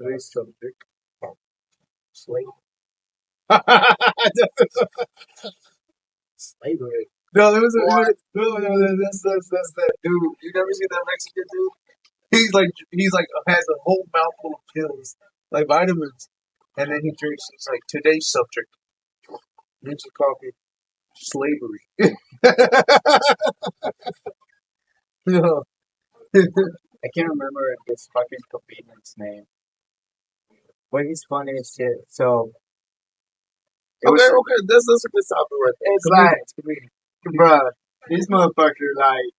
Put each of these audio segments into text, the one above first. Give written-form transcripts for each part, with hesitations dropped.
Today's subject: slavery. Slavery. No, there was a that's that dude. You never seen that Mexican dude? He's like has a whole mouthful of pills, like vitamins, and then he drinks. It's like today's subject: drinks of coffee, slavery. No. I can't remember this fucking comedian's name, but he's funny as shit. So it was, Okay, that's a good topic right there. it's like, bruh, this motherfucker, like,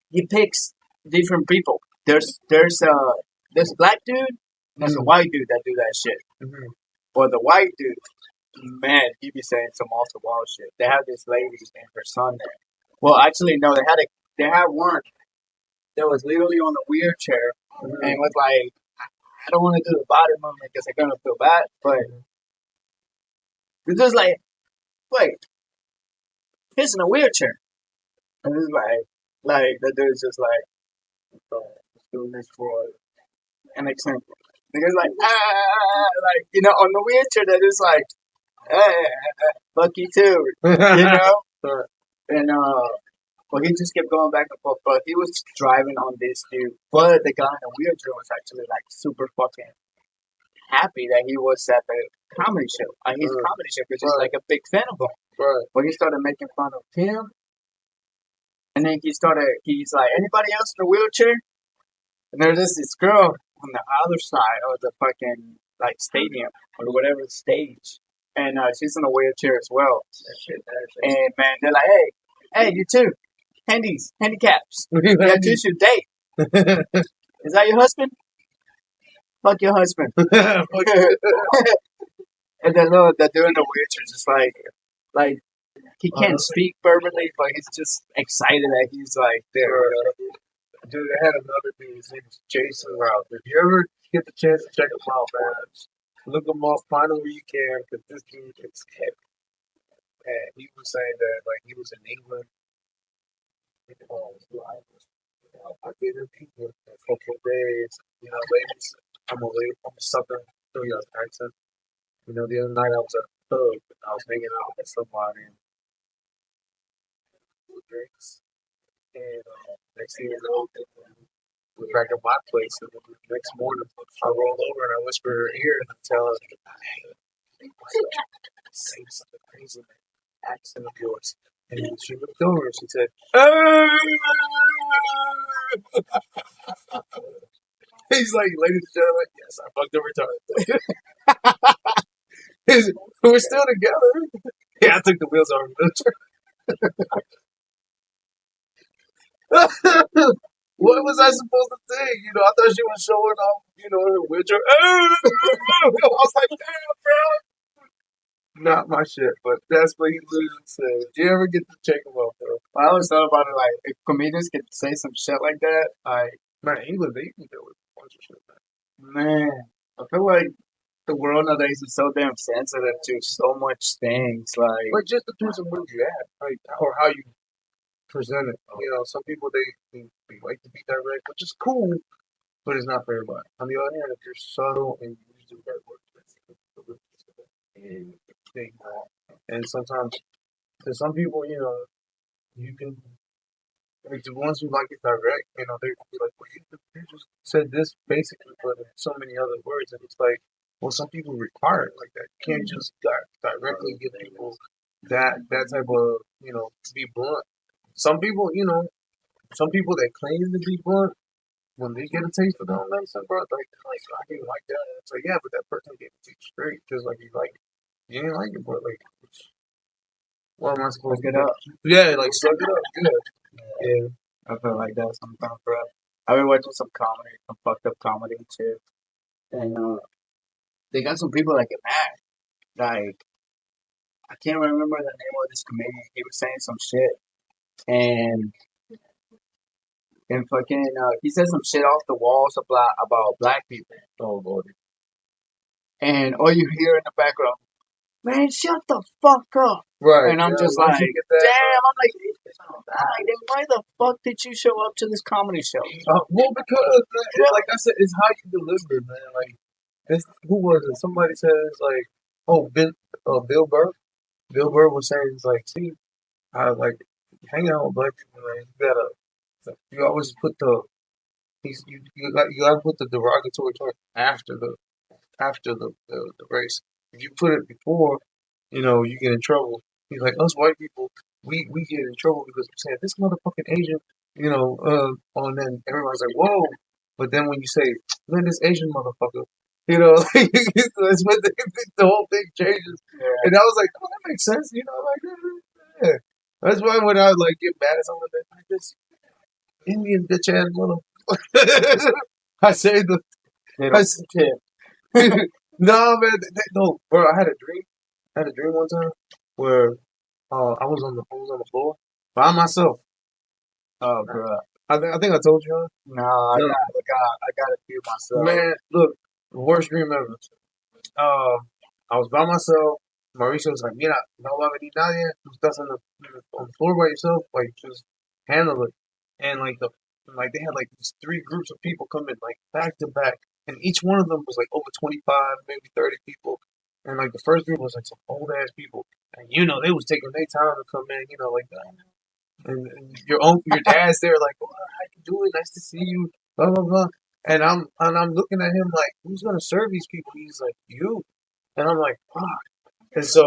he picks different people. There's a black dude, and there's a white dude that do that shit. Mhm. But the white dude, man, he be saying some off the wall shit. They have this lady and her son there. Well, actually, no, they had one that was literally on a wheelchair and was like, I don't want to do the body movement because I'm gonna feel bad, but it's just like, wait, he's in a wheelchair, and it's like the dude's just like, doing this for an example. Niggas like, like, on the wheelchair that is like, fuck you too, and well, he just kept going back and forth, but he was driving on this dude, but the guy in the wheelchair was actually like super fucking happy that he was at the comedy show, his comedy show, because he's like a big fan of him. Right. But he started making fun of him, and then he's like, anybody else in a wheelchair? And there's just this girl on the other side of the fucking like stadium or whatever stage, and she's in a wheelchair as well. And man, they're like, hey, you too, handicaps, you two should date. Is that your husband? Fuck your husband. And then the dude in the wheelchair is just like he can't speak verbally, but he's just excited that he's like there. Dude, I had another dude. His name was Jason Ralph. If you ever get the chance to check him out, man, look him up, find him where you can, because this dude is heavy. And he was saying that, like, he was in England. I did in England for a couple of days. Ladies, I'm a Southern New York accent. The other night I was at a pub and I was hanging out with somebody and drinks. And next thing you know, we're back at my place. And the next morning, I roll over and I whisper in her ear and I tell her, hey, say something crazy, man. Accent of yours. And she looked over and she said, he's like, ladies and gentlemen, yes, I fucked her retarded. We're still together. Yeah, I took the wheels off her. What was I supposed to think? I thought she was showing off, her wheelchair. I was like, damn, bro. Not my shit, but that's what he literally said. Did you ever get to check him out, bro? I always thought about it like, if comedians could say some shit like that, like, man, England, they can do a bunch of shit, man. I feel like the world nowadays is so damn sensitive to so much things, like. But just depends on where you're at, like, or how you present it. Some people they like to be direct, which is cool, but it's not for everybody. On the other hand, if you're subtle and you use the right words, and sometimes, to some people, you can, like the ones who like it direct, they can be like, well, you just said this basically, but in so many other words, and it's like, well, some people require it like that. You can't just directly give people that type of, be blunt. Some people, some people that claim to be blunt, when they get a taste of their own medicine, bro, like, I didn't like that. And it's like, yeah, but that person gave it to you straight, just like you like it. You didn't like it, but like, what am I supposed to do? Yeah, like, suck it up. Good. Yeah, I feel like that sometimes, bro. I've been watching some comedy, some fucked up comedy and shit, and they got some people that get mad. Like, I can't remember the name of this comedian. He was saying some shit, and fucking, he said some shit off the walls about black people. Oh, Lord. And all you hear in the background, man, shut the fuck up. Right. And I'm Yeah, just once like, you get that, damn. I'm like, then why the fuck did you show up to this comedy show? well, because like I said, it's how you deliver, man. Like, who was it? Somebody says like, oh, Bill Burr. Bill Burr was saying, it's like, see, I like hanging out with black people, man. You always put you gotta put the derogatory term after the race. If you put it before, you get in trouble. He's like, us white people, we get in trouble because we're saying this motherfucking Asian, and then everyone's like, whoa. But then when you say, man, this Asian motherfucker, like, that's when the whole thing changes. Yeah. And I was like, oh, that makes sense, like, yeah. That's why when I like get mad at someone like this Indian bitch ass motherfucker, I say the, They I, don't care. no, man, no, bro. I had a dream. I had a dream one time where I was on the floor by myself. Oh, bro. I think I told you, huh? No, I No. got to feel myself. Man, look, worst dream ever. I was by myself. Mauricio was like, "Mira, no va a venir nadie. Tú estás on the floor by yourself. Like, just handle it." And like they had like these three groups of people coming like back to back, and each one of them was like over 25, maybe 30 people. And like the first group was like some old ass people, and they was taking their time to come in, like that. And your dad's there like, oh, how you doing? Nice to see you. Blah blah blah. And I'm looking at him like, who's gonna serve these people? He's like, you. And I'm like, fuck. And so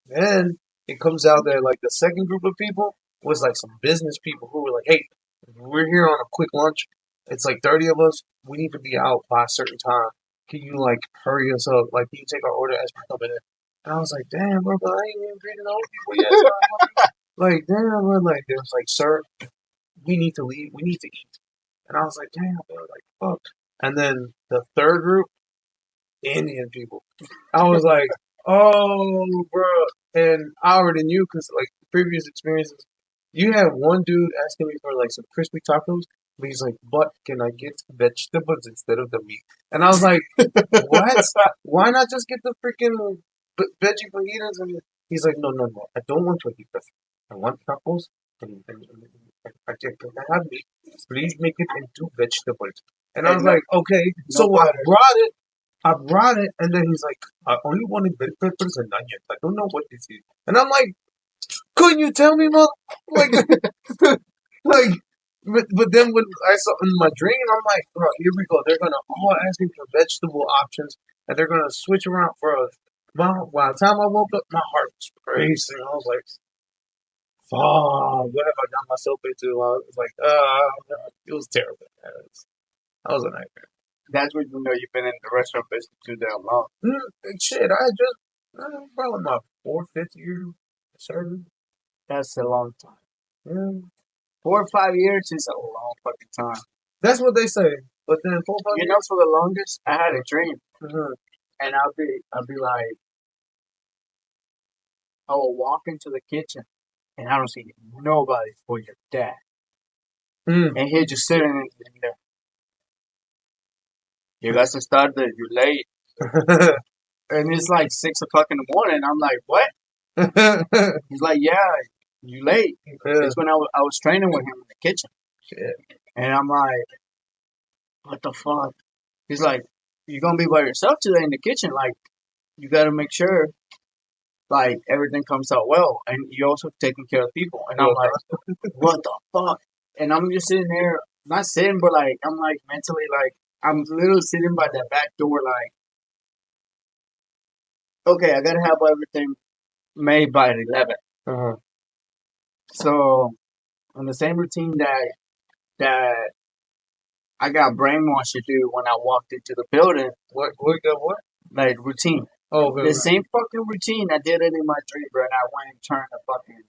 then it comes out that like the second group of people was like some business people who were like, hey, we're here on a quick lunch. It's like 30 of us. We need to be out by a certain time. Can you like hurry us up? Like, can you take our order as we're coming in? And I was like, damn, bro, but I ain't even greeting all people yet. Like, damn, bro. Like, they was like, sir, we need to leave. We need to eat. And I was like, damn, bro, like, fuck. And then the third group, Indian people. I was like, oh, bro. And I already knew because, like, previous experiences, you had one dude asking me for, like, some crispy tacos, but he's like, but can I get vegetables instead of the meat? And I was like, what? Why not just get the freaking veggie fajitas? And he's like, no, no, no. I don't want fajitas. I want tacos. And I can have meat. Please make it into vegetables. And I was like, okay. So I brought it, and then he's like, I only wanted bell peppers and onions. I don't know what this is. And I'm like, couldn't you tell me, mother? Like, like, but then when I saw in my dream, I'm like, bro, here we go. They're gonna all ask me for vegetable options, and they're gonna switch around for us. By the time I woke up, my heart was racing. I was like, fuck, what have I got myself into? I was like, it was terrible. That was a nightmare. That's when you know you've been in the restaurant business too damn long. Shit, I just probably my fourth, fifth year serving. That's a long time. Yeah. 4 or 5 years is a long fucking time. That's what they say. But then 4 or 5 You years. know, for the longest, I had a dream, Mhm. and I'll be like, I will walk into the kitchen, and I don't see nobody for your dad, and he's just sitting in there. You guys have started. You're late, and it's like 6 o'clock in the morning. I'm like, what? He's like, yeah, you late. It's when I was training with him in the kitchen. Shit. And I'm like, what the fuck? He's like, you're gonna be by yourself today in the kitchen. Like, you gotta make sure, like, everything comes out well, and you're also taking care of people. And I'm like, what the fuck? And I'm just sitting there, not sitting, but like, I'm like mentally, like, I'm literally sitting by that back door, like, okay, I gotta have everything made by 11. Uh-huh. So, on the same routine that I got brainwashed to do when I walked into the building. What? Like, routine. Oh, okay. The same fucking routine. I did it in my dream, bro. And I went and turned the fucking.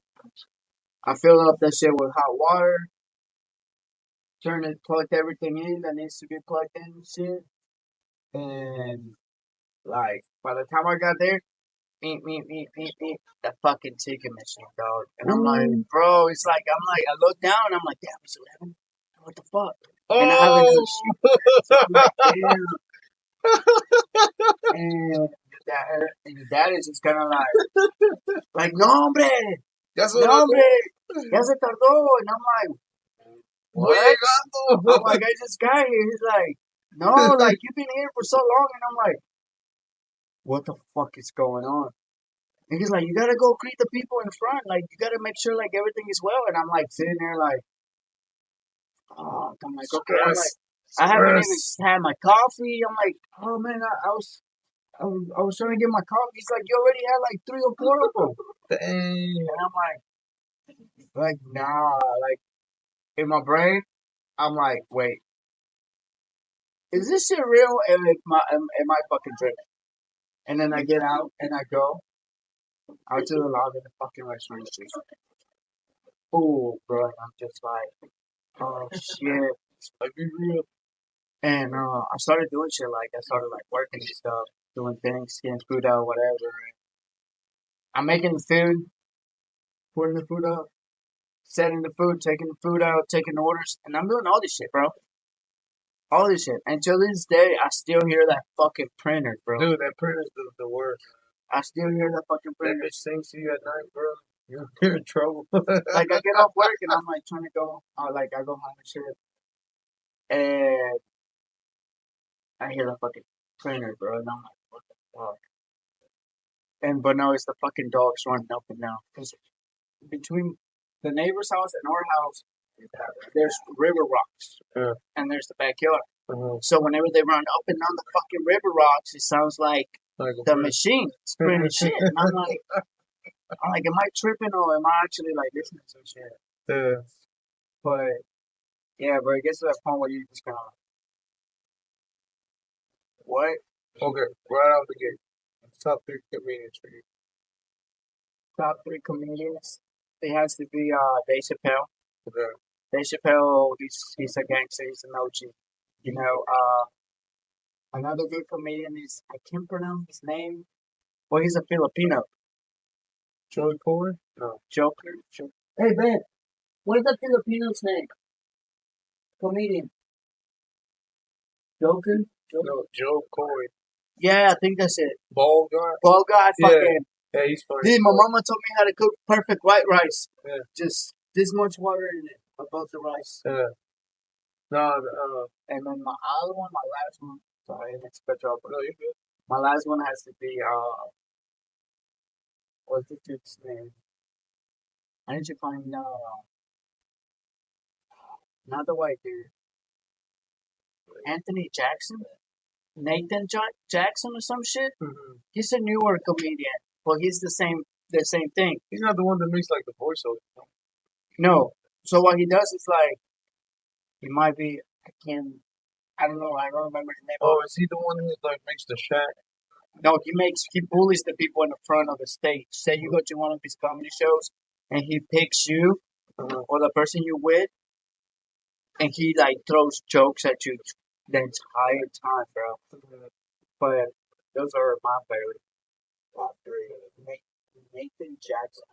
I filled up that shit with hot water. Plugged everything in that needs to be plugged in and shit. And, like, by the time I got there, beep, the fucking ticket machine, dog. And I'm like, bro, it's like, I look down and I'm like, damn, it's 11. What the fuck? And I haven't Oh, done shit. I'm like, damn. And his dad is just kind of like, no, hombre, That's no, what I hombre, ya se tardó. And I'm like, Voy what? llegando. I'm like, I just got here. He's like, no, like, you've been here for so long. And I'm like, what the fuck is going on? And he's like, you gotta go greet the people in front. Like, you gotta make sure, like, everything is well. And I'm like, sitting there, like, oh, I'm like, okay. I'm like, I haven't even had my coffee. I'm like, oh man, I was trying to get my coffee. He's like, you already had like 3 or 4 of them. Dang. And I'm like, nah. Like, in my brain, I'm like, wait, is this shit real? And am I fucking tripping? And then I get out and I go out to the lobby of the fucking restaurant. Oh, bro. And I'm just like, oh shit. Like, be real. And I started doing shit like I started like working and stuff, doing things, getting food out, whatever. I'm making the food, putting the food up, setting the food, taking the food out, taking orders, and I'm doing all this shit, bro. All this shit. Until this day, I still hear that fucking printer, bro. Dude, that printer's the worst. I still hear that fucking That printer. bitch sings to you at night, bro. You're in trouble. Like I get off work and I'm like trying to go, like I go home and shit, and I hear the fucking printer, bro, and I'm like, what the fuck? And but no, it's the fucking dogs running up and down. Cause between the neighbor's house and our house, there's river rocks, Yeah. and there's the backyard. Uh-huh. So whenever they run up and down the fucking river rocks, it sounds like Like the machine spinning shit. And I'm like, am I tripping or am I actually like listening to some shit? Yeah. But yeah, bro, it gets to that point where you just kind of what? Okay, right out the gate. Top 3 comedians for you. Top 3 comedians. It has to be Dave Chappelle. Okay. Dave Chappelle, he's a gangster, he's an OG. You know, another good comedian is I can't pronounce his name. Well, he's a Filipino. Joey Porter? No. Joker. Hey Ben, what is the Filipino's name? Comedian. Joker? No, Joe Coy. Yeah, I think that's it. Bald guy? Bald guy, Yeah. fucking. Yeah, he's funny. Dude, my mama taught me how to cook perfect white rice. Yeah. Just this much water in it above the rice. Yeah. No, And then my other one, my last one. Sorry, it's cut you off. no, you're good. My last one has to be what's the dude's name? I need to find not the white dude. Anthony Jackson? Nathan Jackson or some shit? Mm-hmm. He's a newer comedian. Well, he's the same thing. He's not the one that makes like the voiceover. No. So what he does is like he might be I don't know, I don't remember his name. Oh, is he the one who like makes the shack? No, he bullies the people in the front of the stage. Say you go to one of his comedy shows and he picks you or the person you with and he like throws jokes at you the entire time, bro. But those are my favorite. Top 3. Nathan Jackson.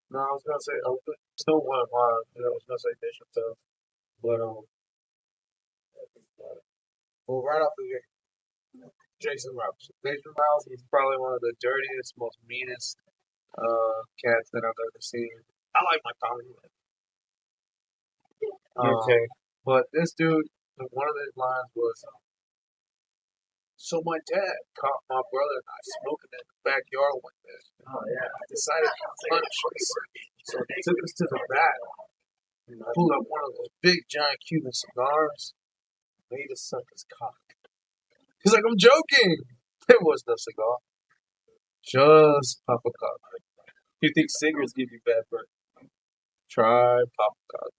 No, I was gonna say still one of mine. I was gonna say Bishop Tuff, but well, right off the gate, Jason Rouse. Jason Rouse is probably one of the dirtiest, most meanest cats that I've ever seen. I like my comedy. But this dude, one of his lines was, so my dad caught my brother and I smoking in the backyard one day. Oh yeah. I decided to punish us. So they took us to the back. And I pulled up one of those big giant Cuban cigars. Made us suck his cock. He's like, I'm joking. It was no cigar. Just pop a cock. You think cigarettes give you bad breath? Try pop a cock.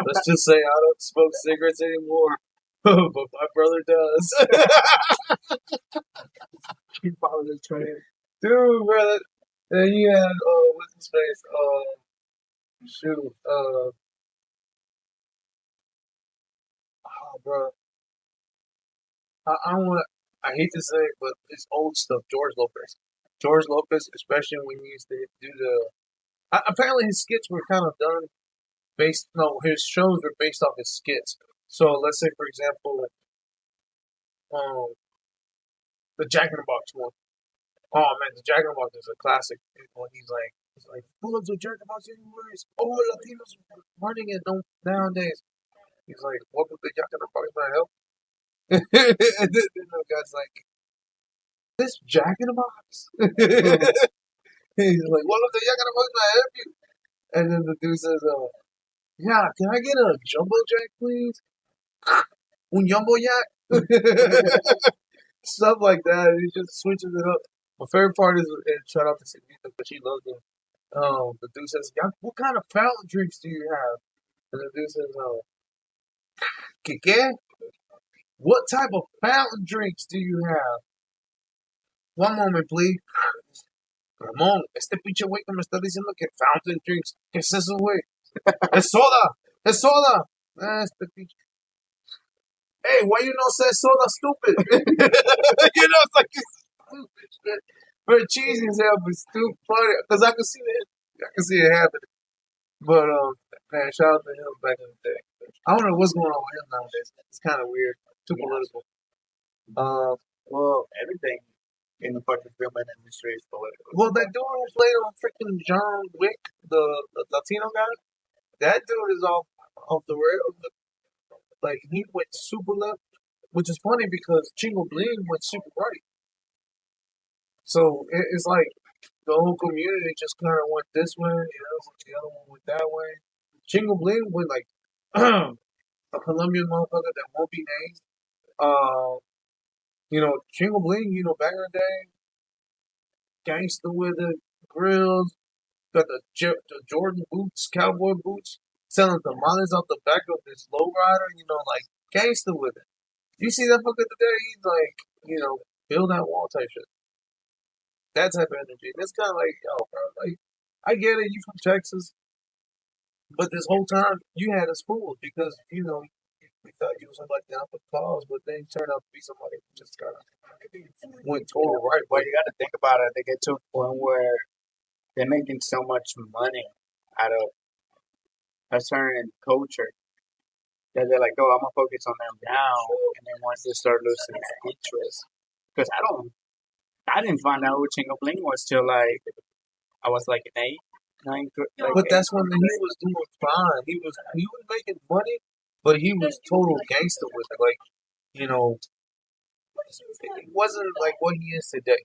Let's just say I don't smoke cigarettes anymore. But my brother does. He follows the trend. Dude, brother. Then you had, what's his face? Shoot. Bro. I hate to say it, but it's old stuff. George Lopez, especially when he used to do apparently his skits were kind of done his shows were based off his skits. So let's say, for example, The Jack in the Box one. Oh man, the Jack in the Box is a classic. When he's like, pull up to Jack in the Box anywhere. All Latinos running it nowadays. He's like, welcome to Jack in the Box, my help. And then the guy's like, this Jack in the Box. He's like, welcome to Jack in the Box, my help you. And then the dude says, yeah, can I get a jumbo jack, please? Un jumbo jack? Stuff like that. He just switches it up. My favorite part is, and shout out to Sigita, but she loves him. The dude says, yeah, what kind of fountain drinks do you have? And the dude says, ¿qué qué? What type of fountain drinks do you have? One moment, please. Ramón, este pinche güey que me está diciendo que fountain drinks. ¿Qué es eso, güey? Es soda. Es soda. Este pinche. Hey, why you not say soda stupid? It's like it's stupid shit. Very cheesy as hell, but stupid funny. Because I can see it happening. But man, shout out to him back in the day. I don't know what's going on with him nowadays. It's kind of weird. Too political. Um, Well, everything in the fucking film industry is political. well, that dude who played on freaking John Wick, the Latino guy, that dude is off the rails. Like he went super left, which is funny because Chingo Bling went super right. So it's like the whole community just kind of went this way, the other one went that way. Chingo Bling went like a Colombian motherfucker that won't be named. Uh, Chingo Bling, back in the day, gangster with it, grills, got the Jordan boots, cowboy boots, selling tamales out the back of this lowrider, like gangster with it. You see that fucker today, he's like, build that wall type shit. That type of energy. And it's kind of like, yo, bro, like, I get it, you from Texas, but this whole time you had us fooled because, we thought you was like down for the cause, but then you turned out to be somebody who just kind of went total right. Well, you got to think about it. They get to a point where they're making so much money out of a certain culture that they're like, oh, I'm gonna focus on them now. And then once they start losing interest, because I didn't find out who Chingo Bling was till like I was like an eight, nine. Like But that's when he was doing fine. He was making money, but he was total gangster with it. Like, it wasn't like what he is today.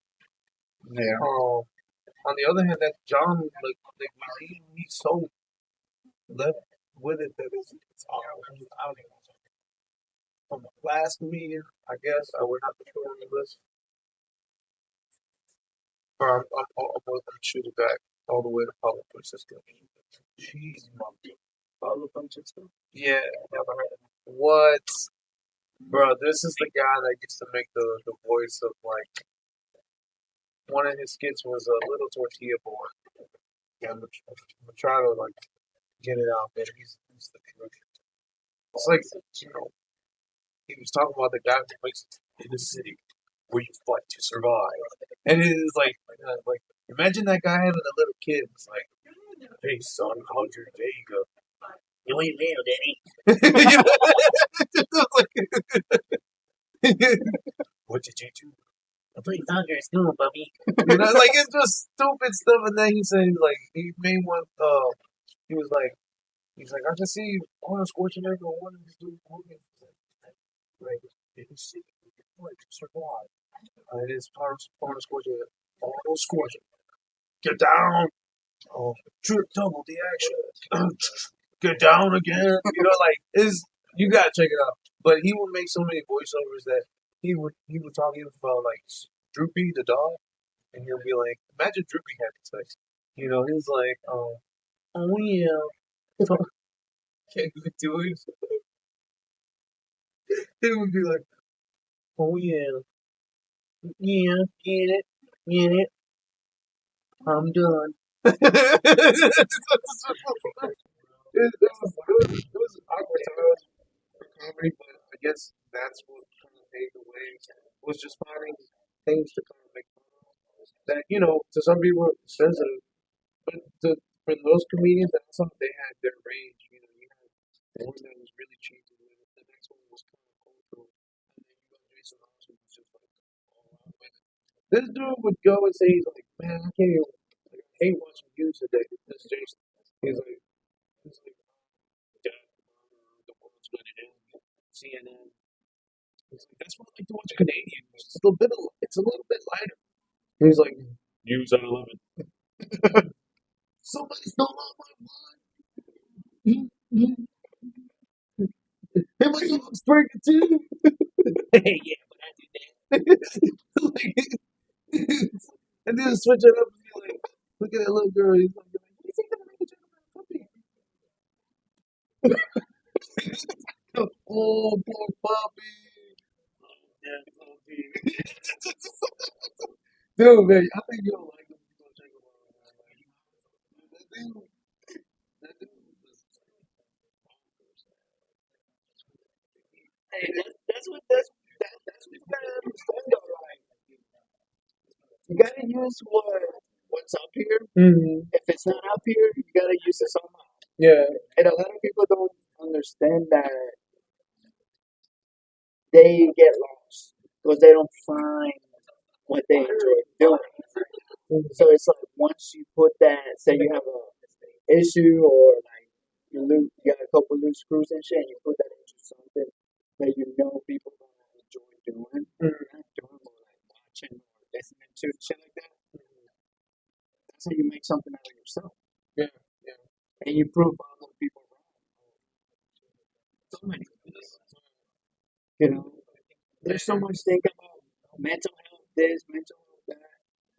yeah. On the other hand, that John, like he's so left with it that it's I don't know. From the last meeting, I guess I would have to put on the list. Or I'm going to shoot it back all the way to Pablo Francisco. Jeez, monkey. Pablo Francisco? Yeah, never heard of him. What? Bro, this is the guy that used to make the voice of, like, one of his skits was a little tortilla boy. Yeah, I'm gonna try to, like, get it out there. He's the It's like, he was talking about the guy who makes in the city where you fight to survive. And it is like imagine that guy having a little kid. It's like, hey son, how'd your day go? You ain't little, Daddy. It's like, what did you do? I played soccer at school, puppy. Like it's just stupid stuff. And then he said, like, he made one. He was like, I can see Arnold Schwarzenegger wanting to do movie. Like, you can see, like, survive. It is Arnold Schwarzenegger. Arnold Schwarzenegger. Get down. Oh, trip double the action. Get down again. Like you gotta check it out. But he would make so many voiceovers that he would talk even about like Droopy the dog, and he'll be like, imagine Droopy had this face. He's like, oh yeah, can't do it. He would be like, oh yeah, yeah, get it, I'm done. It was awkward times for comedy, but I guess that's what kind of paved the way. Was just finding things to kind of make fun of that to some people it's sensitive, but for those comedians that they had their range. You had one that was really cheesy with it. The next one was kind of cultural, and then you got Jason Ross who was just like all out with This dude would go and say, he's like, man, I can't even, like, I hate watching news today. This Jason. He's like, yeah, the world's what it is. CNN. He's like, that's what I like to watch Canadian news. It's a little bit lighter. He's like, news at 11. Somebody stole all my wine. Hey, my dog's pregnant too. Yeah, but I do that. Like, and then switch it up and be like, look at that little girl. He's like, is he gonna make a joke about puppy? Oh, poor puppy. Yeah, puppy. Dude, man, I think you'll like him. You're gonna check him out. That dude, that dude was Hey, that's what you gotta understand though. Like, you gotta use what's up here. If it's not up here, you gotta use it somehow. Yeah. And a lot of people don't understand that they get lost because they don't find what they enjoy doing. So it's like once you put that, say you have a issue or like you got a couple loose screws and shit, and you put that into something that you know people gonna enjoy doing, not doing or like watching or listening to shit like that. That's how you make something out of yourself. Yeah, yeah. And you prove other people wrong. So many things. You know, there's so much think about mental health this, mental health that.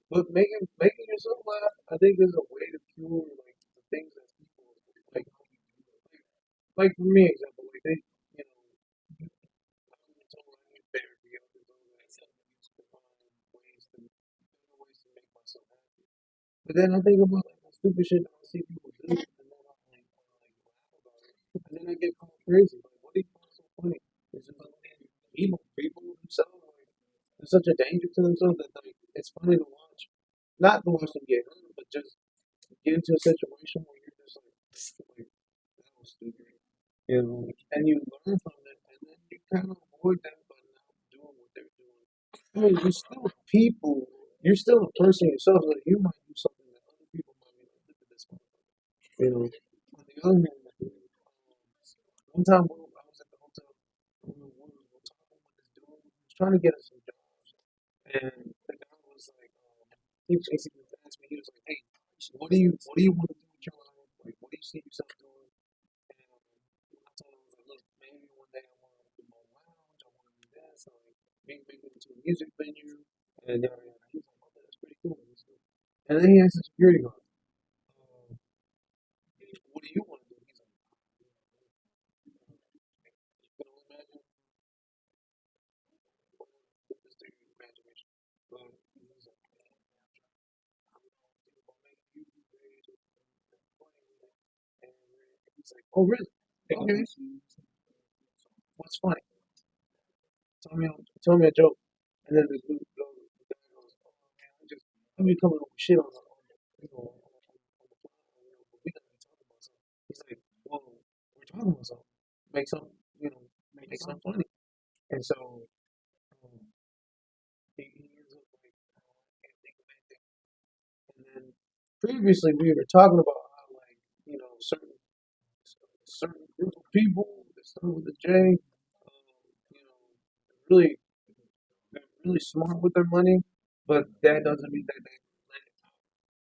But making yourself laugh, I think, is a way to cure like the things that people like. Like for me, example, like they, you know, I'm told I need therapy. I'm told I need to find ways to make myself happy. But then I think about like the stupid shit that I see people do, and then I'm like, laugh about it, and then I get called crazy. Like, what do you find so funny? It's just like people themselves, like, they're such a danger to themselves that like it's funny to watch. Not to watch them get hurt, but just get into a situation where you're just like that was stupid, you know, and you learn from it, and then you kind of avoid that by not doing what they're doing. I mean, you're still people. You're still a person yourself. Like you might do something that other people might be like, look at this one. You know. On the other hand, one time I was at the hotel, we were talking with this dude. He was trying to get us some jobs, and the guy was like, he basically asked me. He was like, "Hey, what do you want to do with your life? Like, what do you see yourself doing?" And I told him, I was like, "Look, maybe one day I want to do my lounge. I want to do this. Like, maybe make it into a music venue." And he was like, "Oh, that's pretty cool." And then he asked the security guard, uh, "What do you want to do?" He's like, "You can only imagine what this thing is imagination." But he was like, and he's like, "Oh, really? Okay. What's funny? Tell me a joke." And then the guy goes, "Oh man, I be coming up with shit you know, on the fly, but we gotta be talking about something." He's like, "Well, we're talking about something. Make something, make something funny." And so um, he ends up like, "Oh, I can't think of anything." And then previously we were talking about how like certain group of people that start with a J, really they're really smart with their money, but that doesn't mean that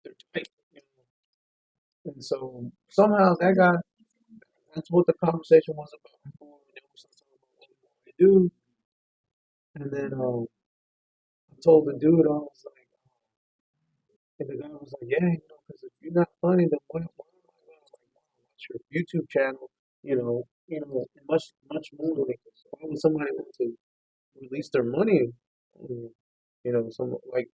they're tight. And so somehow that's what the conversation was about before. And then we started talking about what we want to do. And then I told the dude, I was like, and the guy was like, yeah, because if you're not funny, then why am I going to like watch your YouTube channel? Much more. Like, why would somebody want to release their money? And, some like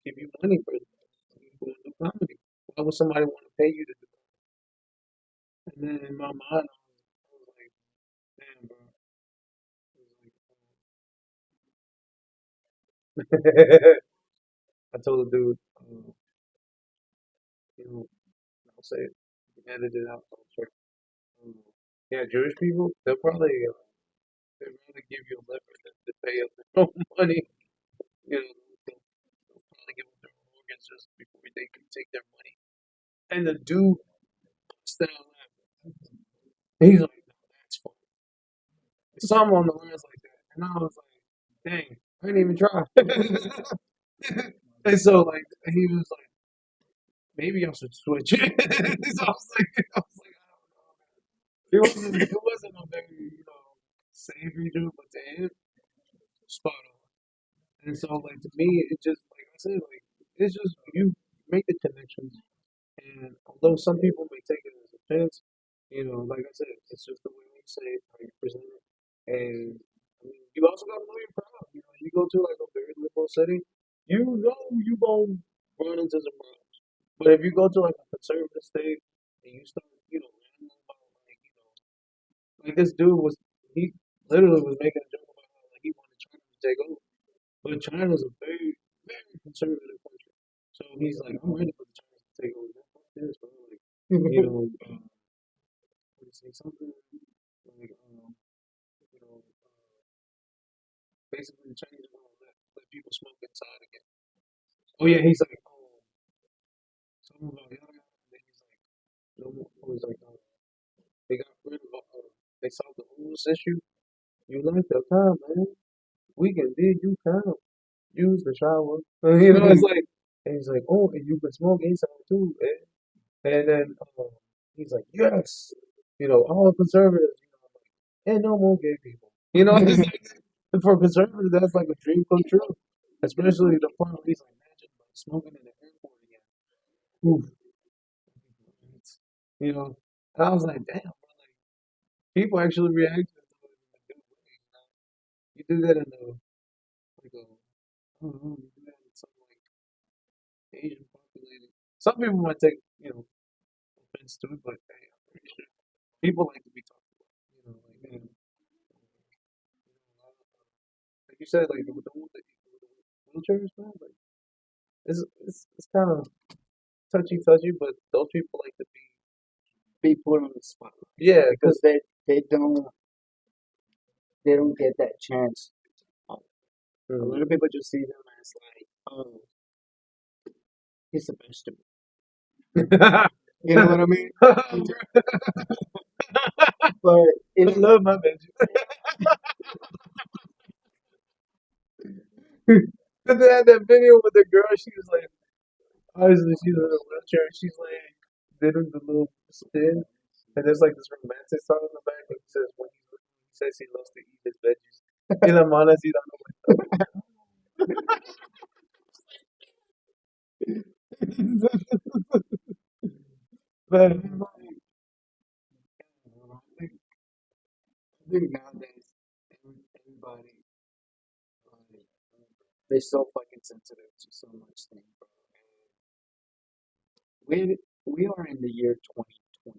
give you money for do comedy. Why would somebody want to pay you to do that? And then in my mind, I was like, damn, bro. I told the dude, you know, I'll say it, edit it out. I'm sure. Um, yeah, Jewish people, they'll probably give you a lever to pay up their own money. You know, and the dude still laughing. He's like, no, that's funny. Some on the lines like that, and I was like, dang, I didn't even try. And so like he was like, maybe I should switch. So I was like, I don't know. It wasn't a very savory dude, but to him, spot on. And so like to me, it just like I said, like it's just you make the connections. And although some people may take it as offense, like I said, it's just the way you say it, how you present it. And I mean, you also got to know your crowd. You go to like a very liberal city, you gonna run into some problems. But if you go to like a conservative state and you start, rambling about like this dude he literally was making a joke about how like he wanted China to take over. But China's a very, very conservative country. So he's like, I'm ready for the Chinese to take over. Fuck this, bro. Like, what did he say something like, basically the Chinese are gonna let people smoke inside again. Oh yeah, he's like, something about young, and then he's like, no more. He was like, they got rid of, they solved the homeless issue. You like the time, man? We can dig you count. Use the shower. It's like, and he's like, oh, and you can smoke inside too, man. And then he's like, yes, all conservatives, and no more gay people. It's like, for conservatives, that's like a dream come true. Especially the part where he's like, imagine like, smoking in the airport again. Oof, you know. And I was like, damn, bro, like, people actually react to it in a good way. You do that in a, like a, I don't know, you do that in some like Asian populated. Some people might take, offense to it, but hey, I'm pretty sure people like to be talked about. Like, like you said, like with the wheelchairs, man, like it's kind of touchy, but those people like to Be put on the spotlight yeah, because they don't get that chance. A mm, lot of people just see them as like, oh, he's a vegetable. I You know what I mean? But in love my veggies. But they had that video with the girl. She was like, obviously she's in a wheelchair. And she's like, did the little spin, and there's like this romantic song in the back. And he says he says he loves to eat his veggies. Y las malas irán but I think nowadays, everybody, uh, they're so fucking sensitive to so much things, bro. We we are in the year 2024,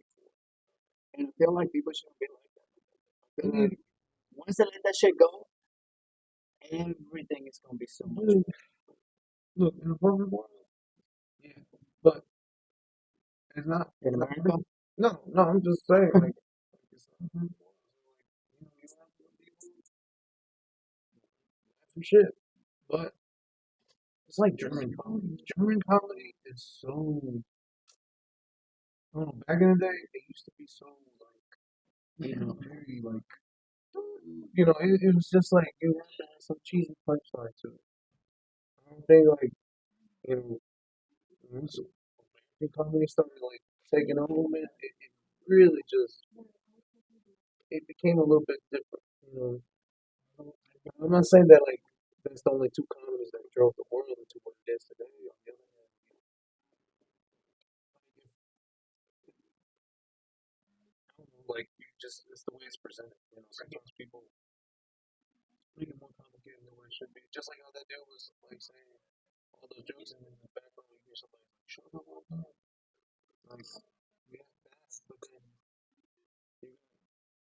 and I feel like people shouldn't be like that. I feel like once they let that shit go, everything is gonna be so much dude, look, in a perfect world, yeah, but it's not. better. In It's not America, no, I'm just saying, like, it's not a perfect world. You have people for shit, but it's like German comedy. German comedy is so. I don't know. Back in the day, it used to be so like, very like, it was just like you had to have some cheesy punchline to it. I don't think like, you know, once American comedy started like taking over, man, it really just it became a little bit different. I'm not saying that like that's the only two comedies that drove the world into what it is today. On the other hand, I don't know, like you just it's the way it's presented. Sometimes people make it more complicated than what it should be. Just like how that dude was like saying all those jokes and in the background you hear somebody like, shut up, all that. Like, yeah, that's but then you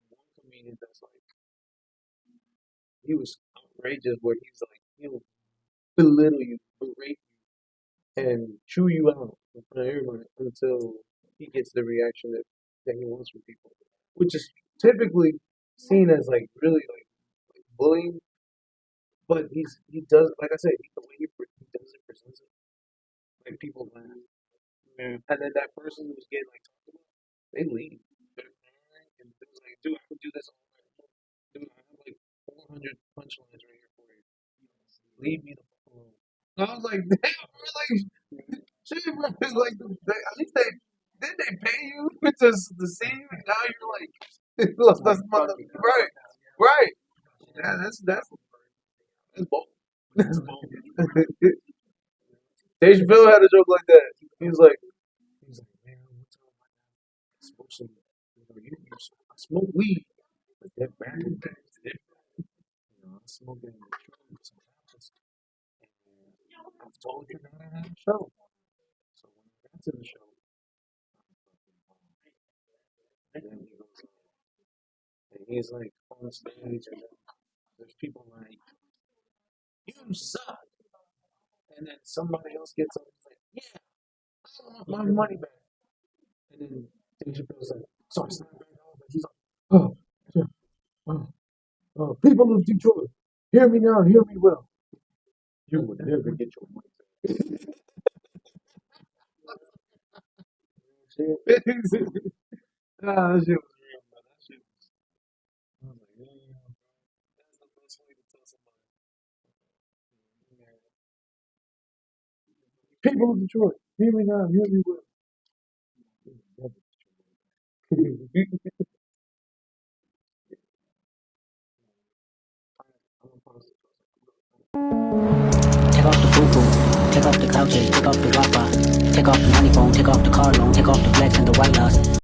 got one comedian that's like he was outrageous where he's like he'll belittle you, berate and chew you out in front of everyone until he gets the reaction that he wants from people, which is typically seen as like really like bullying. But he does like I said the way he does it presents it like people laugh. And then that person who's getting like talked about, they leave. They're mad, and it was like, dude, I could do this all night long. Dude, I have like 400 punchlines right here for you. Leave me the fuck alone. I was like, damn, bro, like, shit, bro. Like, at least did they pay you to see you? And now you're like, look, that's right, right. Yeah, that's bold. That's bold. Dave Chappelle had a joke like that. He was like, man, one time I smoked some, I smoked weed, but that back in the day, I smoked it in the truck with some apples, and I totally forgot I had a show. So when I got to the show, and then he goes, and he's like on stage, and there's people like, you suck. And then somebody else gets up and is like, yeah, I want my money back. And then Dave Chappelle's like, so I snapped back on, but he's like, oh, yeah, oh, oh, people of Detroit, hear me now, hear me well. You would never get your money back. Ah, that shit was real, man. That shit was, I was like, yeah, that's the best way to tell somebody. People of Detroit, hear me now, hear me well. You would never get your money back. Take off the foo-foo, take off the couches, take off the Wi-Fi, take off the money phone, take off the car loan, take off the flex and the white loss.